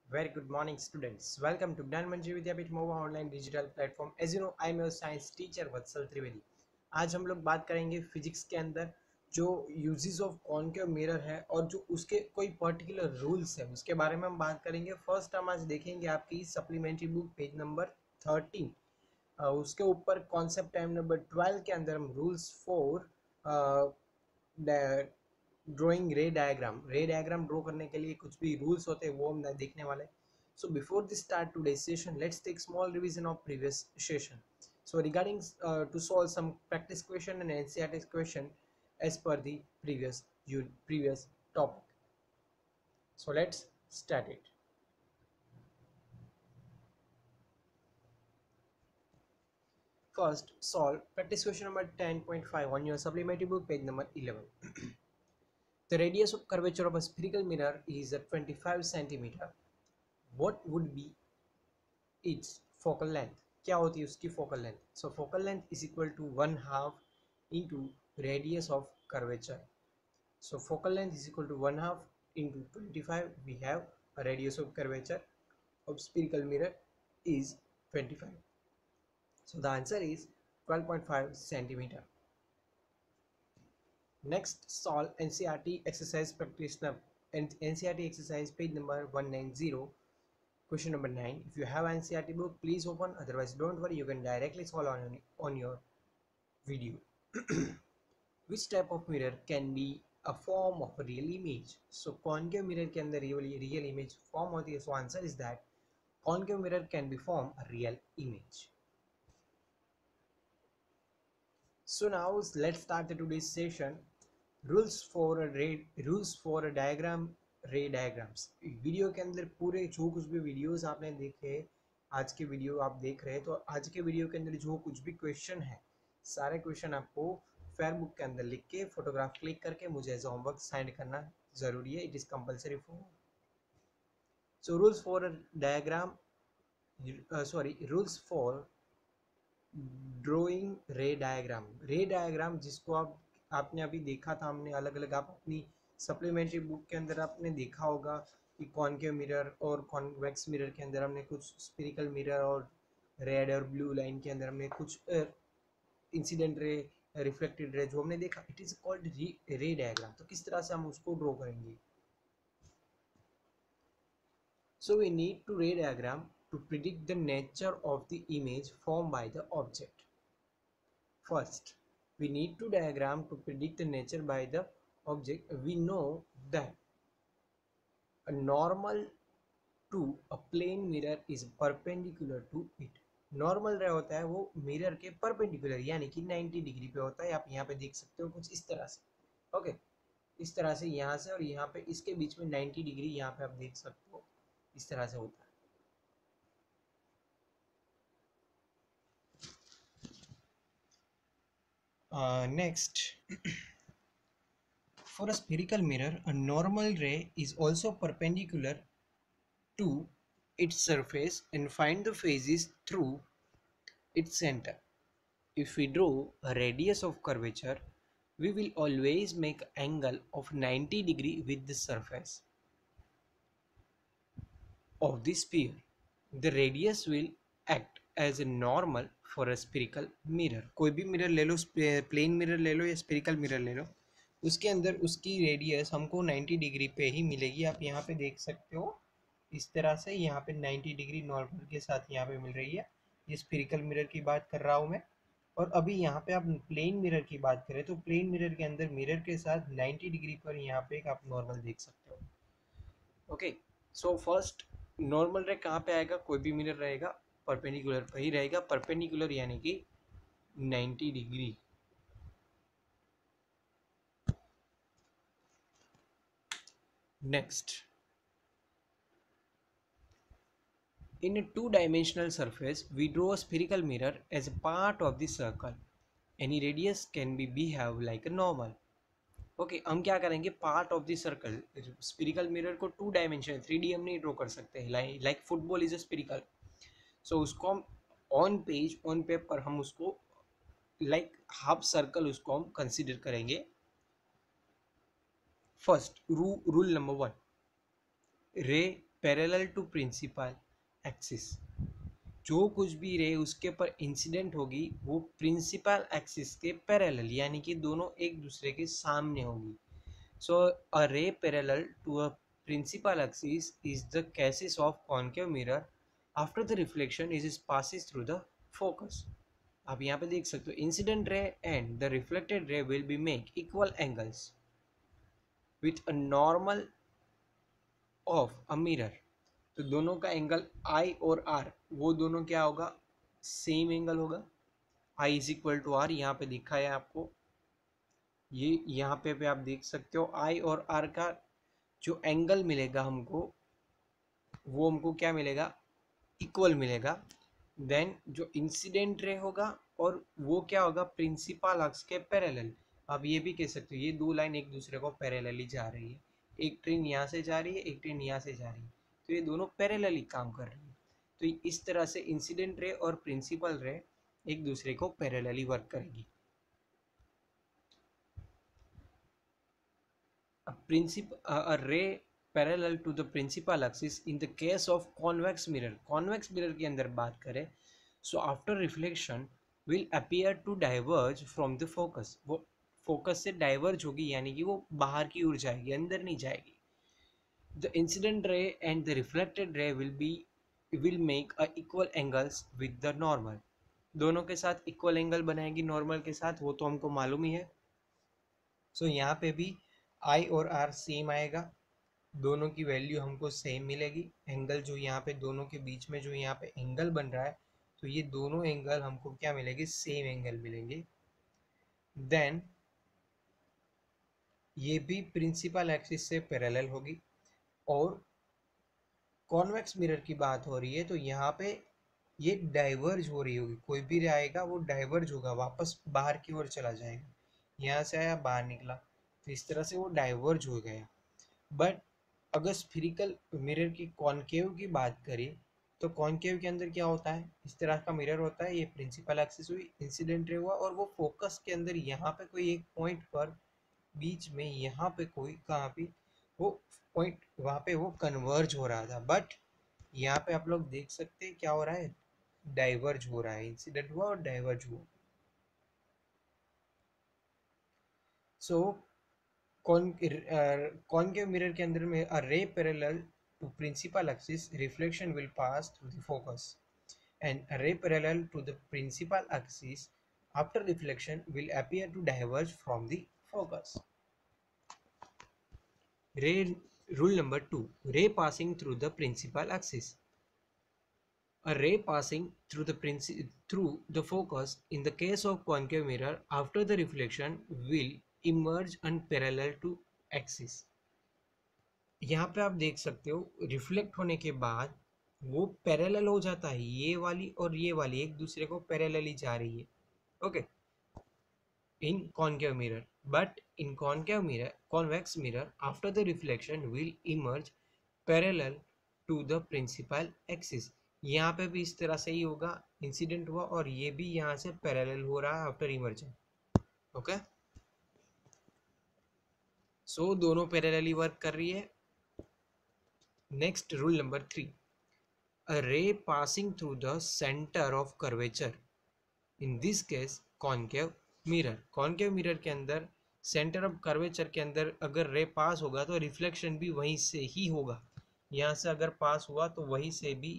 Very good morning, students. Welcome to Gnan Manji Vidyapith MOVA online digital platform. As you know, I am your science teacher Vatsal Trivedi. आज हम लोग बात करेंगे physics के अंदर जो यूजेस ऑफ कॉनकेव मिरर है और जो उसके कोई पर्टिकुलर रूल्स है उसके बारे में हम बात करेंगे. फर्स्ट हम आज देखेंगे आपकी सप्लीमेंट्री बुक पेज नंबर 13. उसके ऊपर कॉन्सेप्ट टाइम नंबर 12 के अंदर हम रूल्स फॉर ड्राइंग रे डायग्राम ड्रॉ करने के लिए कुछ भी रूल्स होते हैं वो हम देखने वाले. So before this start today's session, let's take small revision of previous session. So regarding to solve some practice question and NCERT question as per the previous topic. So let's start it. First, solve practice question number 10.5 on your supplementary book, page number 11. The radius of curvature of a spherical mirror is at 25 centimeter. What would be its focal length? क्या होती है उसकी focal length? So focal length is equal to 1/2 into radius of curvature. So focal length is equal to 1/2 into 25. We have a radius of curvature of spherical mirror is 25. So the answer is 12.5 centimeter. Next, solve NCERT exercise practitioner and NCERT exercise page number 190. Question number 9. If you have NCERT book, please open. Otherwise, don't worry. You can directly solve on your video. Which type of mirror can be a form of a real image? So concave mirror के अंदर real image form होती है. So answer is that concave mirror can be form a real image. So now let's start today's session. Rules for a diagram, रे diagrams. Video के अंदर पूरे जो कुछ भी वीडियोस आपने देखे, आज के वीडियो आप देख रहे हैं, तो आज के वीडियो के अंदर जो कुछ भी क्वेश्चन है सारे क्वेश्चन आपको फेयर बुक के अंदर लिख के फोटोग्राफ क्लिक करके मुझे एज होमवर्क सेंड करना जरूरी है. It is compulsory for. So rules for diagram rules for drawing रे डायग्राम जिसको आपने अभी देखा था. हमने अलग अलग आप अपनी सप्लीमेंट्री बुक के अंदर आपने देखा होगा कि कॉनकेव मिरर और कॉन्वेक्स मिरर के अंदर हमने कुछ स्फेरिकल मिरर और रेड और ब्लू लाइन के अंदर हमने कुछ इंसिडेंट रे, रिफ्लेक्टेड रे जो हमने देखा, it is called ray diagram. तो किस तरह से हम उसको ड्रॉ करेंगे? So we need to ray diagram to predict the nature of the image formed by the object. First, we need to diagram to predict the nature by the object. We know that a normal to a plane mirror is perpendicular to it. Normal रे होता है वो mirror के perpendicular यानी कि 90 degree पे होता है. आप यहाँ पे देख सकते हो कुछ इस तरह से. ओके, इस तरह से यहाँ से और यहाँ पे इसके बीच में 90 डिग्री यहाँ पे आप देख सकते हो इस तरह से होता है. Next, for a spherical mirror, a normal ray is also perpendicular to its surface and find the phases through its center. If we draw a radius of curvature, we will always make angle of 90 degree with the surface of the sphere. The radius will act as a normal for a spherical mirror. कोई भी mirror ले लो, plane mirror ले लो या spherical mirror ले लो, उसके अंदर उसकी radius हमको 90 डिग्री पे ही मिलेगी. आप यहाँ पे देख सकते हो इस तरह से यहाँ पे 90 डिग्री नॉर्मल के साथ यहाँ पे मिल रही है. ये स्फेरिकल मिरर की बात कर रहा हूँ मैं. और अभी यहाँ पे आप प्लेन मिरर की बात करें तो प्लेन मिरर के अंदर मिरर के साथ 90 डिग्री पर यहाँ पे एक आप नॉर्मल देख सकते हो. ओके, सो फर्स्ट नॉर्मल रे कहाँ पे आएगा? कोई भी मिरर रहेगा परपेंडिकुलर पर ही रहेगा. परपेंडिकुलर यानी कि 90 degree. Next, in a two-dimensional surface we draw a spherical mirror as a part of the circle. Any radius can be behave like a normal. Okay, हम क्या करेंगे? Part of the circle. Spherical mirror को 2 dimension 3D हम नहीं draw कर सकते हैं. Like football is a spherical. So उसको हम ऑन पेज ऑन पेपर हम उसको लाइक हाफ सर्कल उसको हम कंसिडर करेंगे. फर्स्ट रूल नंबर 1, रे पैरेलल टू प्रिंसिपल एक्सिस। जो कुछ भी रे उसके पर इंसिडेंट होगी वो प्रिंसिपल एक्सिस के पैरेलल, यानी कि दोनों एक दूसरे के सामने होगी। So a ray parallel to a principal axis is the cases of concave mirror after the reflection is passes through the focus. आप यहाँ पे देख सकते हो incident ray and the reflected रे will be make equal angles with a normal of a mirror. तो दोनों का एंगल आई और आर वो दोनों क्या होगा, सेम एंगल होगा। I is equal to are यहाँ पे दिखा है आपको, ये यहाँ पे आप देख सकते हो आई और आर का जो एंगल मिलेगा हमको वो हमको क्या मिलेगा, इक्वल मिलेगा। देन जो इंसिडेंट रे होगा और वो क्या होगा प्रिंसिपल अक्स के पैरेलल। आप ये भी कह सकते हो ये दो लाइन एक दूसरे को पैरेलली जा रही है, एक ट्रेन यहाँ से जा रही है एक ट्रेन यहाँ से जा रही है, तो ये दोनों पैरेलली काम कर रही है। तो इस तरह से इंसिडेंट रे और प्रिंसिपल रे एक दूसरे को पैरेलली वर्क करेगी। A ray parallel to the principal axis in the case of convex mirror, convex mirror के अंदर बात करें, so after reflection will appear to diverge from the focus, वो फोकस से डाइवर्ज होगी यानी कि वो बाहर की ओर जाएगी, अंदर नहीं जाएगी। The incident ray and the reflected ray will make a equal angles with the normal, दोनों के साथ इक्वल एंगल बनाएगी नॉर्मल के साथ, वो तो हमको मालूम ही है। सो यहाँ पे भी आई और आर सेम आएगा, दोनों की वैल्यू हमको सेम मिलेगी। एंगल जो यहाँ पे दोनों के बीच में जो यहाँ पे एंगल बन रहा है, तो ये दोनों एंगल हमको क्या मिलेंगे, सेम एंगल मिलेंगे। देन ये भी प्रिंसिपल एक्सिस से पैरेलल होगी। और कॉन्वेक्स मिरर की बात हो रही है तो यहाँ पे ये डाइवर्ज हो रही होगी, कोई भी रे आएगा वो डाइवर्ज होगा, वापस बाहर की ओर चला जाएगा, यहाँ से आया बाहर निकला, तो इस तरह से वो डाइवर्ज हो गया। बट अगर स्फिरिकल मिरर की कॉनकेव की बात करें तो कॉनकेव के अंदर क्या होता है, इस तरह का मिरर होता है, ये प्रिंसिपल एक्सिस हुई, इंसिडेंट रे हुआ, और वो फोकस के अंदर यहाँ पे कोई एक पॉइंट पर बीच में यहाँ पे कोई कहाँ पे वो पॉइंट वहाँ पे वो कन्वर्ज हो रहा था। बट यहाँ पे आप लोग देख सकते हैं क्या हो रहा है, डाइवर्ज हो रहा है, इंसिडेंट हुआ और डाइवर्ज हुआ। सो कॉनकेव मिरर के अंदर में a ray parallel to principal axis reflection will pass through the focus and a ray parallel to the principal axis after reflection will appear to diverge from the focus. Ray rule number 2, ray passing through the principal axis. A ray passing through the focus in the case of concave mirror after the reflection will emerge unparallel to axis. यहाँ पे आप देख सकते हो reflect होने के बाद वो पैरेलल हो जाता है, ये वाली और ये वाली एक दूसरे को पैरेलली जा रही है। Okay, in concave mirror, but in concave mirror convex mirror after the reflection will emerge parallel to the principal axis. यहाँ पे भी इस तरह से ही होगा, इंसिडेंट हुआ और ये भी यहाँ से पैरेलल हो रहा है आफ्टर इमर्जन। ओके, सो दोनों पैरेलली वर्क कर रही है। Next rule number 3, a ray passing through the center of curvature, in this case concave mirror, concave mirror के अंदर सेंटर ऑफ कर्वेचर के अंदर अगर रे पास होगा तो रिफ्लेक्शन भी वहीं से ही होगा, यहाँ से अगर पास हुआ तो वहीं से भी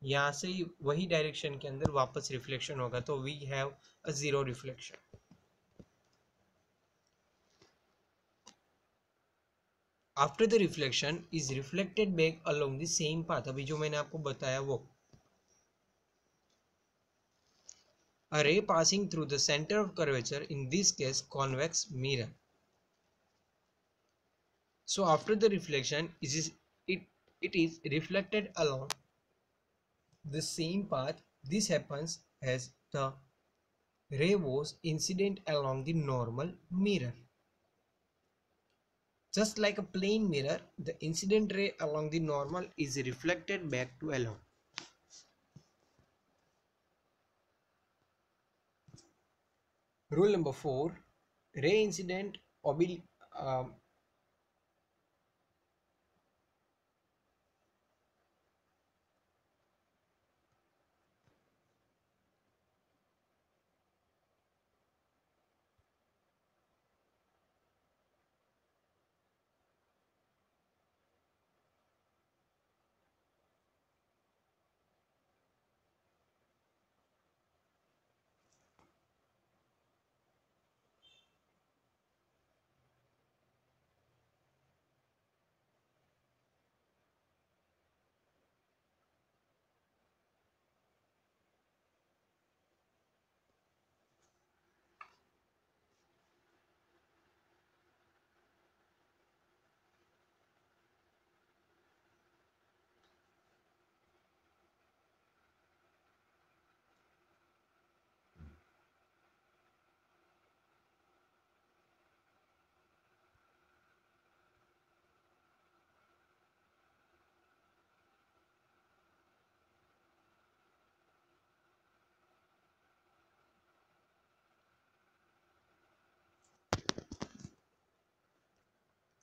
यहाँ से ही वही डायरेक्शन के अंदर वापस रिफ्लेक्शन होगा, तो we have a zero reflection. After the reflection is reflected back along the same path, अभी जो मैंने आपको बताया वो a ray passing through the center of curvature, in this case convex mirror. So after the reflection it is reflected along the same path. This happens as the ray was incident along the normal mirror. Just like a plane mirror, the incident ray along the normal is reflected back to along. Rule number 4, ray incident um,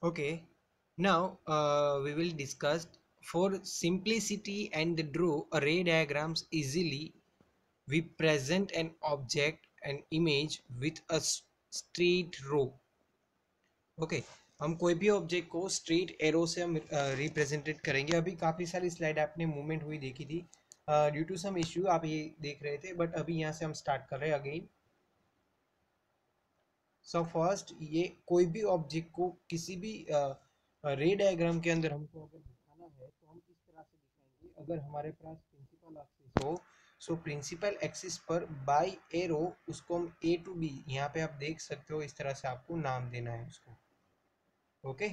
Okay, now we will discuss for simplicity and the draw array diagrams easily. We present an object, an image with a straight row. Okay हम कोई भी object को straight arrow से हम represented करेंगे. अभी काफ़ी सारी स्लाइड आपने मूवमेंट हुई देखी थी, ड्यू टू सम इश्यू आप ये देख रहे थे, बट अभी यहाँ से हम स्टार्ट कर रहे हैं अगेन. सो फर्स्ट ये कोई भी ऑब्जेक्ट को किसी भी रे डायग्राम के अंदर हमको अगर दिखाना है तो हम किस तरह से दिखाएंगे. अगर हमारे पास प्रिंसिपल एक्सिस हो, सो प्रिंसिपल एक्सिस पर बाय एरो उसको हम ए टू बी, यहाँ पे आप देख सकते हो इस तरह से आपको नाम देना है उसको. Okay,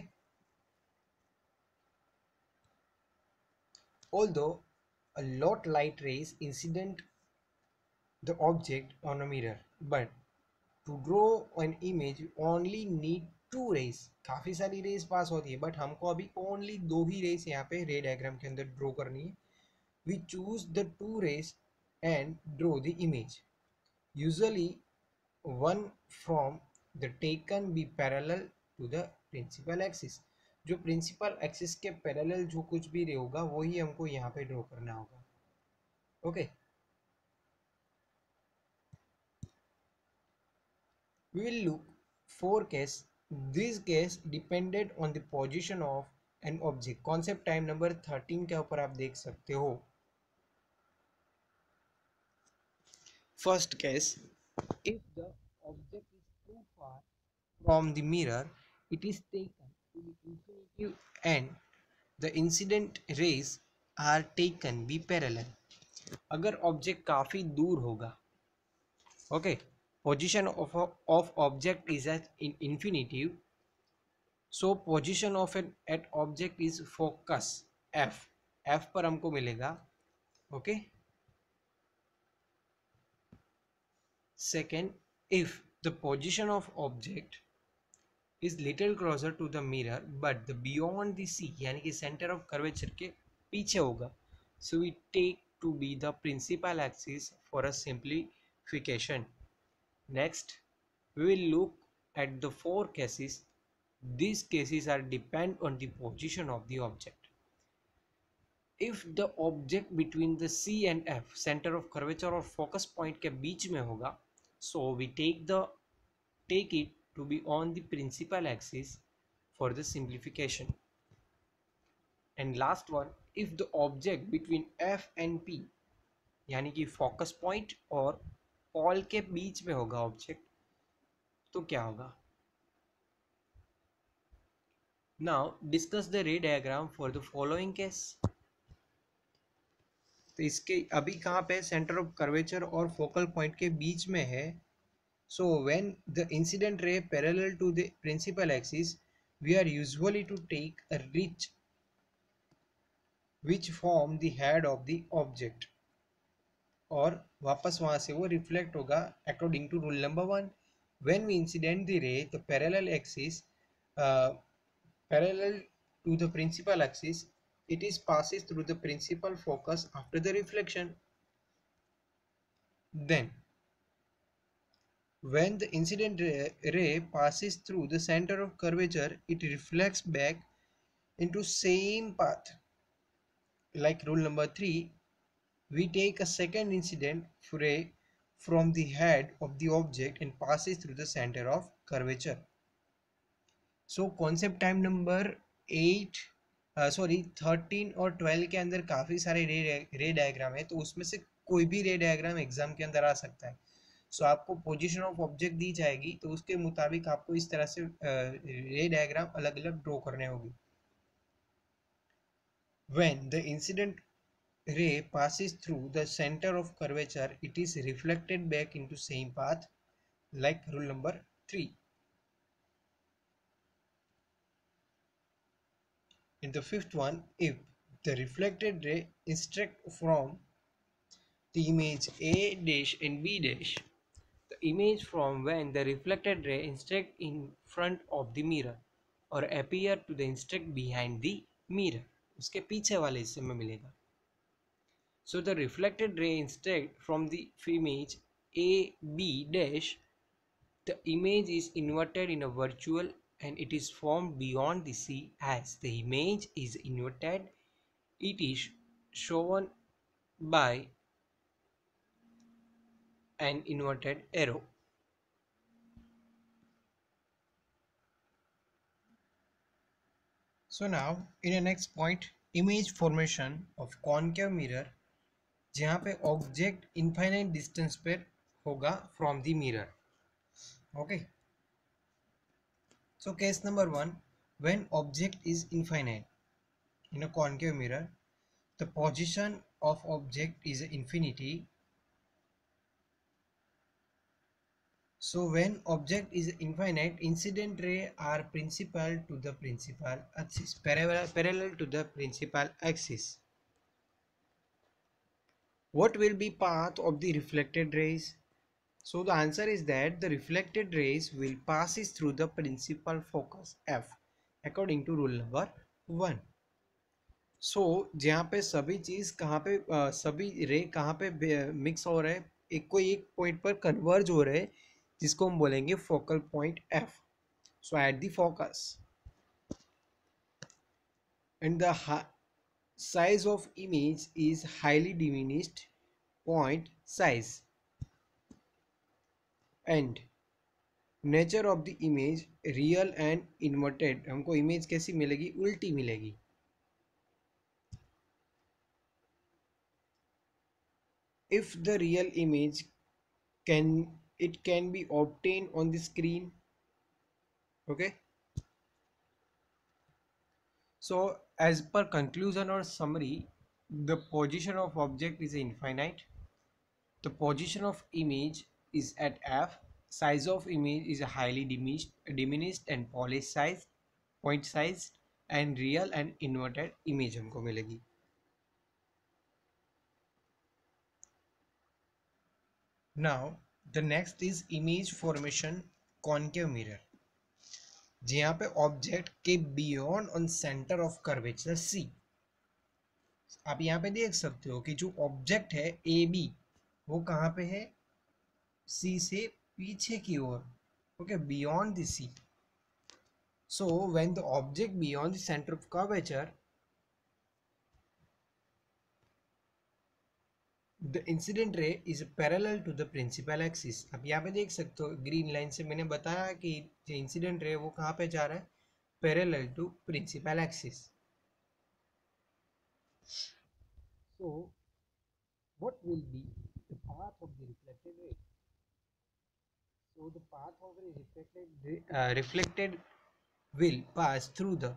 although a lot light rays incident the object on a mirror, but to draw an image you only need two rays. काफ़ी सारी रेस पास होती है, बट हमको अभी ओनली दो ही रेस यहाँ पे रे डायग्राम के अंदर ड्रॉ करनी है. We choose the two rays and draw the image. Usually one from the taken be parallel to the principal axis. जो प्रिंसिपल एक्सिस के पैरेलल जो कुछ भी रे होगा वही हमको यहाँ पे ड्रॉ करना होगा. Okay, we will look four case. This case depended on the position of an object. concept time number 13 के ऊपर आप देख सकते हो. First case, if the object is too far from the mirror, it is taken to be infinitive and the incident rays are taken be parallel. अगर object काफ़ी दूर होगा, okay, position of object is at infinitive. So position of an at object is focus F. F पर हमको मिलेगा. Okay, second, if the position of object is little closer to the mirror but the beyond the C, यानी कि centre of curvature के पीछे होगा, so we take to be the principal axis for a simplification. Next, we will look at the four cases. These cases are depend on the position of the object. If the object between the C and F, center of curvature और focus point के बीच में होगा, so we take it to be on the principal axis for the simplification. And last one, if the object between F and P, यानी कि focus point और Paul के बीच में होगा ऑब्जेक्ट, तो क्या होगा. Now discuss the ray diagram for the following case. तो इसके अभी कहाँ पे सेंटर ऑफ कर्वेचर और फोकल पॉइंट के बीच में है. So when the incident ray parallel to the principal axis we are usually to take a reach which form the head of the object, और वापस वहाँ से वो रिफ्लेक्ट होगा according to rule number 1. When we incident the ray the parallel axis parallel to the principal axis, it is passes through the principal focus after the reflection. Then when the incident ray passes through the center of curvature, it reflects back into same path. Like rule number 3, we take a second incident ray from the head of the object and passes through the center of curvature. So concept time number 8 sorry 13 और 12 के अंदर काफ़ी सारे रे diagram है, तो उसमें से कोई भी रे डायग्राम एग्जाम के अंदर आ सकता है. सो आपको पोजीशन ऑफ ऑब्जेक्ट दी जाएगी तो उसके मुताबिक आपको इस तरह से रे डायग्राम अलग अलग ड्रॉ करने होगी. When the incident ray passes through the center of curvature, it is reflected back into same path, like rule number 3. In the fifth one, if the reflected ray instruct from the image A dash and B dash, the image from when the reflected ray instruct in front of the mirror or appear to the instruct behind the mirror, उसके पीछे वाले हिस्से में मिलेगा. So the reflected ray instruct from the image A B dash, the image is inverted in a virtual and it is formed beyond the sea. As the image is inverted, it is shown by an inverted arrow. So now in the next point, image formation of concave mirror, जहाँ पे object infinite distance पर होगा from the mirror. Okay, so case number 1, when object is infinite in a concave mirror, the position of object is infinity. So when object is infinite, incident ray are principal to the principal axis, parallel to the principal axis. What will be path of the reflected rays? So the answer is that the reflected rays will passes through the principal focus F according to rule number 1. So जहाँ पे सभी चीज कहाँ पे सभी रे कहाँ पे मिक्स हो रहे हैं, एक कोई एक पॉइंट पर कन्वर्ज हो रहे हैं, जिसको हम बोलेंगे focal point F. So at the focus, and the size of image is highly diminished point size, and nature of the image real and inverted. हमको इमेज कैसी मिलेगी? उल्टी मिलेगी. If the real image can it can be obtain on the screen. Okay, so as per conclusion और summary, the position of object is infinite, the position of image is at F, size of image is highly diminished and polished size, point size, and real and inverted image हमको मिलेगी. Now the next is image formation concave mirror, जहाँ पे object के beyond on centre of curvature C. आप यहाँ पे देख सकते हो कि जो ऑब्जेक्ट है ए बी, वो कहाँ पे है? सी से पीछे की ओर. Okay, beyond the C. So when the object beyond the centre of curvature, the incident ray is parallel to the principal axis. अब यहाँ पे देख सकते हो ग्रीन लाइन से मैंने बताया कि जो इंसिडेंट रे वो कहाँ पे जा रहा है? Parallel to principal axis. So what will be the path of the reflected ray? So the path of the reflected will pass through the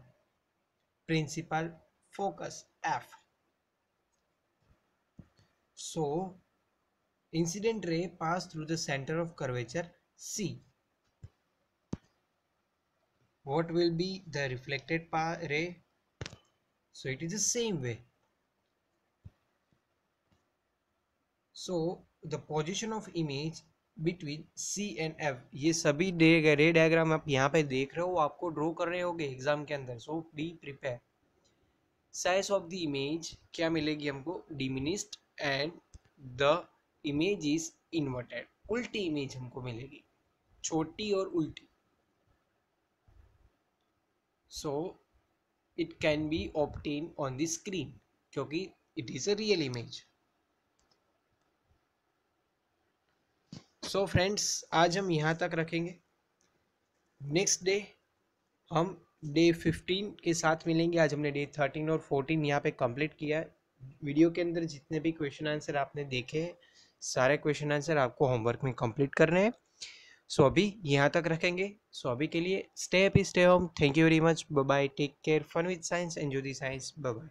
principal focus F. So incident ray pass through the center of curvature C. What will be the reflected ray? So it is the same way. So the position of image between C and F, ये सभी रे diagram आप यहाँ पे देख रहे हो, आपको ड्रॉ कर रहे होगे एग्जाम के अंदर. So be prepare. Size of the image क्या मिलेगी हमको? Diminished, and the image is inverted. उल्टी इमेज हमको मिलेगी, छोटी और उल्टी. So it can be obtain on the screen क्योंकि it is a real image. So friends, आज हम यहाँ तक रखेंगे. नेक्स्ट डे हम डे 15 के साथ मिलेंगे. आज हमने डे 13 और 14 यहाँ पे कंप्लीट किया है. वीडियो के अंदर जितने भी क्वेश्चन आंसर आपने देखे हैं, सारे क्वेश्चन आंसर आपको होमवर्क में कंप्लीट करने हैं. सो अभी यहाँ तक रखेंगे. सो अभी के लिए stay happy, stay home. Thank you very much. Bye bye. Take care. Fun with science. Enjoy the science. Bye bye.